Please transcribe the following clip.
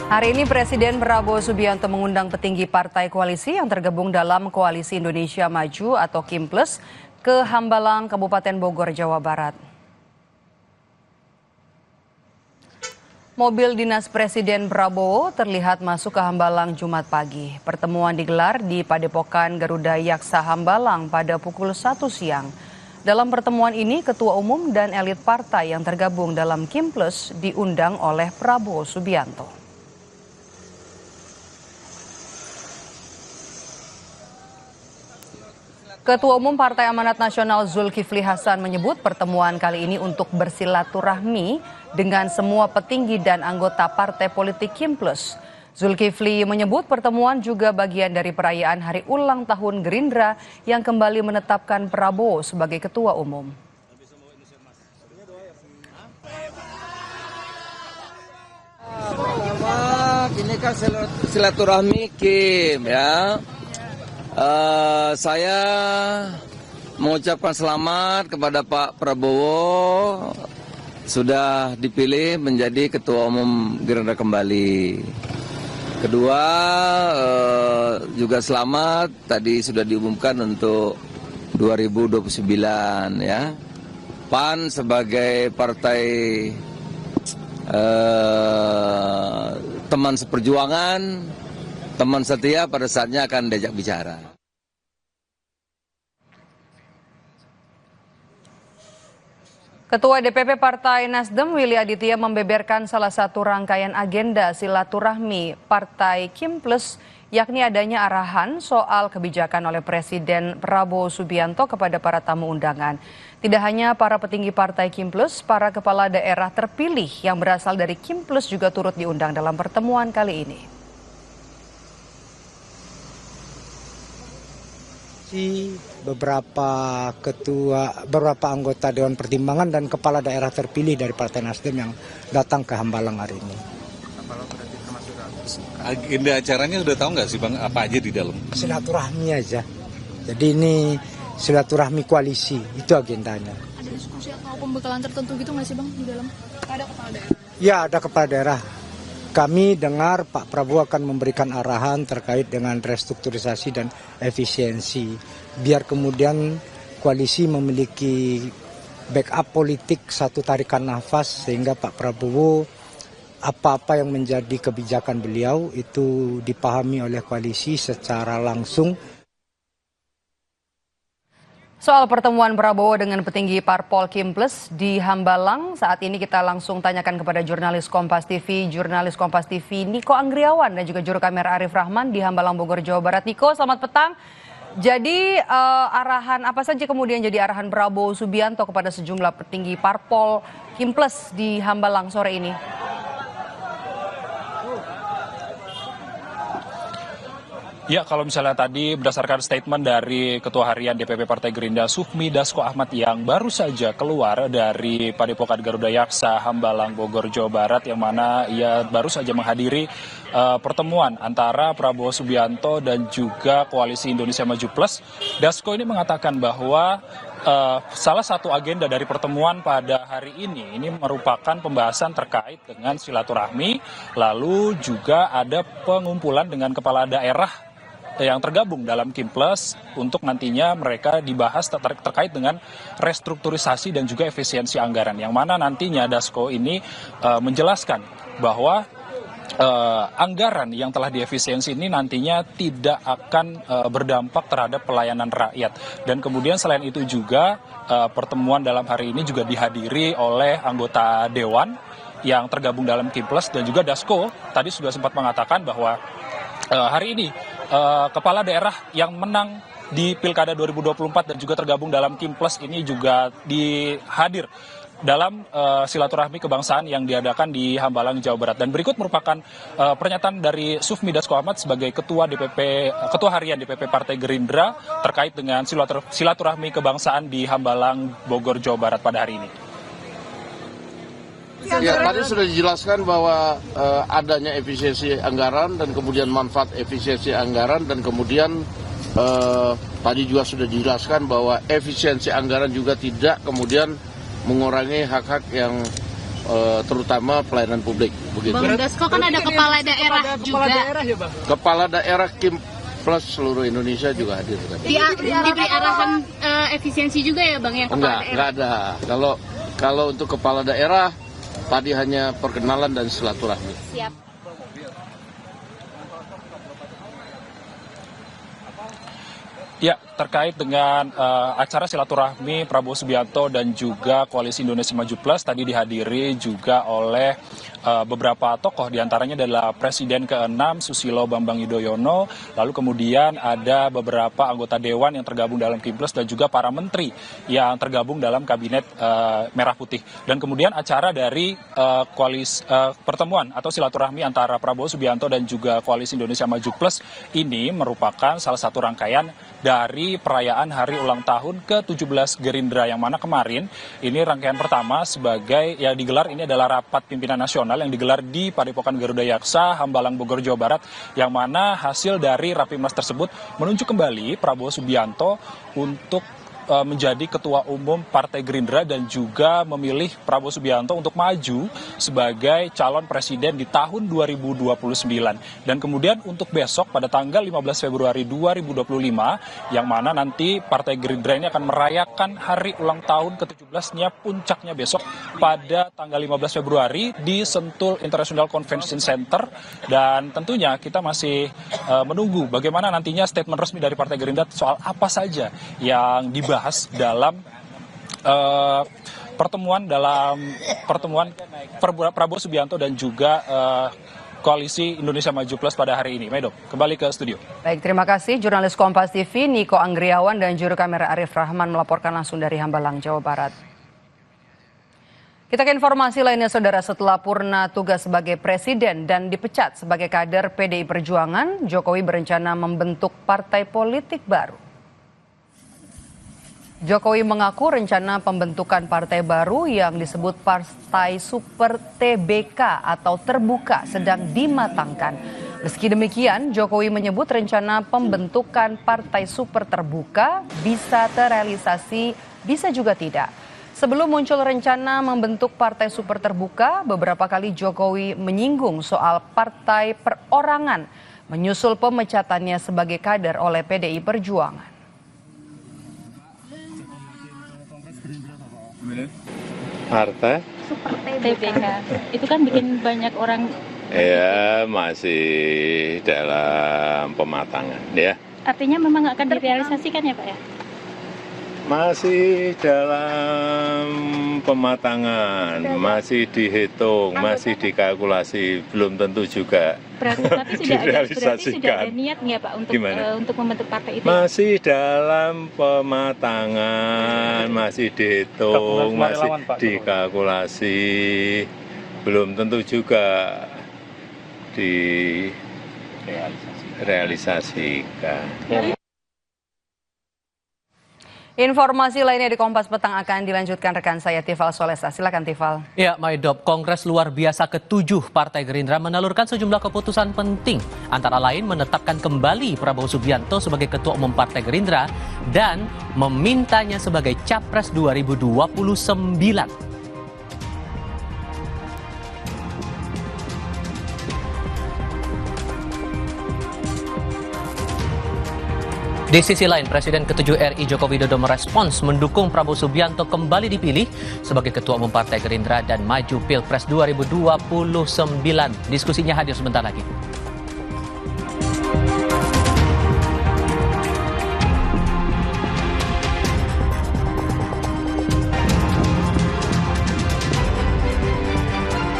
Hari ini Presiden Prabowo Subianto mengundang petinggi partai koalisi yang tergabung dalam Koalisi Indonesia Maju atau KIMPLUS ke Hambalang, Kabupaten Bogor, Jawa Barat. Mobil dinas Presiden Prabowo terlihat masuk ke Hambalang Jumat pagi. Pertemuan digelar di Padepokan Garuda Yaksa Hambalang pada pukul 1 siang. Dalam pertemuan ini, Ketua Umum dan elit partai yang tergabung dalam KIMPLUS diundang oleh Prabowo Subianto. Ketua Umum Partai Amanat Nasional Zulkifli Hasan menyebut pertemuan kali ini untuk bersilaturahmi dengan semua petinggi dan anggota partai politik KIMPLUS. Zulkifli menyebut pertemuan juga bagian dari perayaan Hari Ulang Tahun Gerindra yang kembali menetapkan Prabowo sebagai Ketua Umum. Ini kan silaturahmi Kim ya. Saya mengucapkan selamat kepada Pak Prabowo sudah dipilih menjadi Ketua Umum Gerindra kembali. Kedua, juga selamat tadi sudah diumumkan untuk 2029 ya. PAN sebagai partai teman seperjuangan, teman setia pada saatnya akan diajak bicara. Ketua DPP Partai Nasdem Willy Aditya membeberkan salah satu rangkaian agenda silaturahmi Partai KIMPLUS, yakni adanya arahan soal kebijakan oleh Presiden Prabowo Subianto kepada para tamu undangan. Tidak hanya para petinggi Partai KIMPLUS, para kepala daerah terpilih yang berasal dari KIMPLUS juga turut diundang dalam pertemuan kali ini. Beberapa anggota Dewan Pertimbangan dan kepala daerah terpilih dari Partai Nasdem yang datang ke Hambalang hari ini. Agenda acaranya udah tahu nggak sih Bang, apa aja di dalam? Silaturahmi aja. Jadi ini silaturahmi koalisi, itu agendanya. Ada diskusi atau pembekalan tertentu gitu nggak sih Bang di dalam? Ada kepala daerah? Ya, ada kepala daerah. Kami dengar Pak Prabowo akan memberikan arahan terkait dengan restrukturisasi dan efisiensi. Biar kemudian koalisi memiliki backup politik, satu tarikan nafas, sehingga Pak Prabowo apa-apa yang menjadi kebijakan beliau itu dipahami oleh koalisi secara langsung. Soal pertemuan Prabowo dengan petinggi Parpol KIMPLUS di Hambalang, saat ini kita langsung tanyakan kepada jurnalis Kompas TV Niko Anggriawan dan juga juru kamera Arif Rahman di Hambalang, Bogor, Jawa Barat. Niko, selamat petang. Jadi arahan apa saja kemudian jadi arahan Prabowo Subianto kepada sejumlah petinggi Parpol KIMPLUS di Hambalang sore ini? Ya, kalau misalnya tadi berdasarkan statement dari Ketua Harian DPP Partai Gerindra Sufmi Dasko Ahmad yang baru saja keluar dari Padepokan Garuda Yaksa Hambalang, Bogor, Jawa Barat, yang mana ia baru saja menghadiri pertemuan antara Prabowo Subianto dan juga Koalisi Indonesia Maju Plus. Dasko ini mengatakan bahwa salah satu agenda dari pertemuan pada hari ini merupakan pembahasan terkait dengan silaturahmi, lalu juga ada pengumpulan dengan kepala daerah yang tergabung dalam KIMPLUS untuk nantinya mereka dibahas terkait dengan restrukturisasi dan juga efisiensi anggaran, yang mana nantinya Dasko ini menjelaskan bahwa anggaran yang telah diefisiensi ini nantinya tidak akan berdampak terhadap pelayanan rakyat. Dan kemudian selain itu juga pertemuan dalam hari ini juga dihadiri oleh anggota Dewan yang tergabung dalam KIMPLUS, dan juga Dasko tadi sudah sempat mengatakan bahwa hari ini kepala daerah yang menang di Pilkada 2024 dan juga tergabung dalam KIMPLUS ini juga dihadir dalam silaturahmi kebangsaan yang diadakan di Hambalang, Jawa Barat. Dan berikut merupakan pernyataan dari Sufmi Dasko Ahmad sebagai Ketua Harian DPP Partai Gerindra terkait dengan silaturahmi kebangsaan di Hambalang, Bogor, Jawa Barat pada hari ini. Ya, tadi sudah dijelaskan bahwa adanya efisiensi anggaran dan kemudian manfaat efisiensi anggaran, dan kemudian tadi juga sudah dijelaskan bahwa efisiensi anggaran juga tidak kemudian mengurangi hak-hak yang terutama pelayanan publik. Begitu. Bang Dasko kan ada kepala daerah juga. Kepala daerah Kim Plus seluruh Indonesia juga hadir. Diberi arahan efisiensi juga ya Bang yang kepala daerah? Enggak ada. Kalau untuk kepala daerah tadi hanya perkenalan dan silaturahmi. Siap. Ya, terkait dengan acara silaturahmi Prabowo Subianto dan juga Koalisi Indonesia Maju Plus tadi dihadiri juga oleh beberapa tokoh, diantaranya adalah Presiden ke-6 Susilo Bambang Yudhoyono, lalu kemudian ada beberapa anggota Dewan yang tergabung dalam Kim Plus dan juga para menteri yang tergabung dalam Kabinet Merah Putih. Dan kemudian acara dari pertemuan atau silaturahmi antara Prabowo Subianto dan juga Koalisi Indonesia Maju Plus ini merupakan salah satu rangkaian dari perayaan hari ulang tahun ke-17 Gerindra, yang mana kemarin ini rangkaian pertama sebagai yang digelar ini adalah rapat pimpinan nasional yang digelar di Padepokan Garuda Yaksa, Hambalang, Bogor, Jawa Barat, yang mana hasil dari Rapimnas tersebut menunjuk kembali Prabowo Subianto untuk menjadi Ketua Umum Partai Gerindra dan juga memilih Prabowo Subianto untuk maju sebagai calon presiden di tahun 2029. Dan kemudian untuk besok pada tanggal 15 Februari 2025, yang mana nanti Partai Gerindra ini akan merayakan hari ulang tahun ke-17-nya, puncaknya besok pada tanggal 15 Februari di Sentul International Convention Center. Dan tentunya kita masih menunggu bagaimana nantinya statement resmi dari Partai Gerindra soal apa saja yang dibahas dalam pertemuan Prabowo Subianto dan juga Koalisi Indonesia Maju Plus pada hari ini. Medo, kembali ke studio. Baik, terima kasih jurnalis Kompas TV Niko Anggriawan dan juru kamera Arif Rahman melaporkan langsung dari Hambalang, Jawa Barat. Kita ke informasi lainnya, saudara. Setelah purna tugas sebagai presiden dan dipecat sebagai kader PDI Perjuangan, Jokowi berencana membentuk partai politik baru. Jokowi mengaku rencana pembentukan partai baru yang disebut Partai Super TBK atau Terbuka sedang dimatangkan. Meski demikian, Jokowi menyebut rencana pembentukan Partai Super Terbuka bisa terrealisasi, bisa juga tidak. Sebelum muncul rencana membentuk Partai Super Terbuka, beberapa kali Jokowi menyinggung soal partai perorangan, menyusul pemecatannya sebagai kader oleh PDI Perjuangan. Partai Super TBK itu kan bikin banyak orang ya masih dalam pematangan ya. Artinya memang akan direalisasikan ya Pak ya? Masih dalam pematangan, masih dihitung, masih dikalkulasi, belum tentu juga berarti sudah ada niat nggak Pak untuk membentuk partai itu? Masih dalam pematangan, masih dihitung, masih dikalkulasi, belum tentu juga direalisasikan. Informasi lainnya di Kompas Petang akan dilanjutkan rekan saya Tifal Solesa. Silakan Tifal. Ya, Maidop, Kongres luar biasa ke-7 Partai Gerindra menelurkan sejumlah keputusan penting. Antara lain menetapkan kembali Prabowo Subianto sebagai Ketua Umum Partai Gerindra dan memintanya sebagai Capres 2029. Di sisi lain, Presiden ke-7 RI Joko Widodo merespons mendukung Prabowo Subianto kembali dipilih sebagai Ketua Umum Partai Gerindra dan maju Pilpres 2029. Diskusinya hadir sebentar lagi.